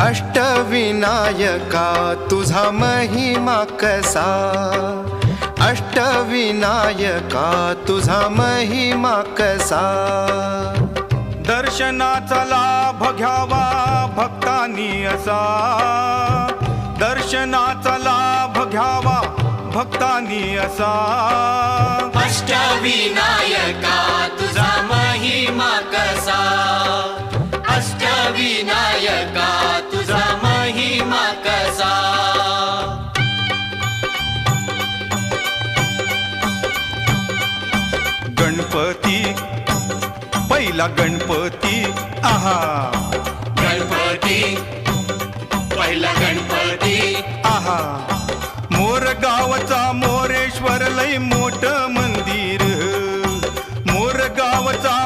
अष्टविनायका तुझा महिमा कसा, अष्टविनायका तुझा महिमा कसा। दर्शनाचा लाभ घ्यावा भक्तांनी असा, दर्शनाचा लाभ घ्यावा भक्तांनी असा। अष्टविनायका तुझा महिमा कसा, अष्टविनायका तुझा महिमा कसा। गणपती पहिला गणपती आहा, गणपती पहिला गणपती आहा। मोर गावचा मोरेश्वर लय मोठ मंदिर, मोर गावचा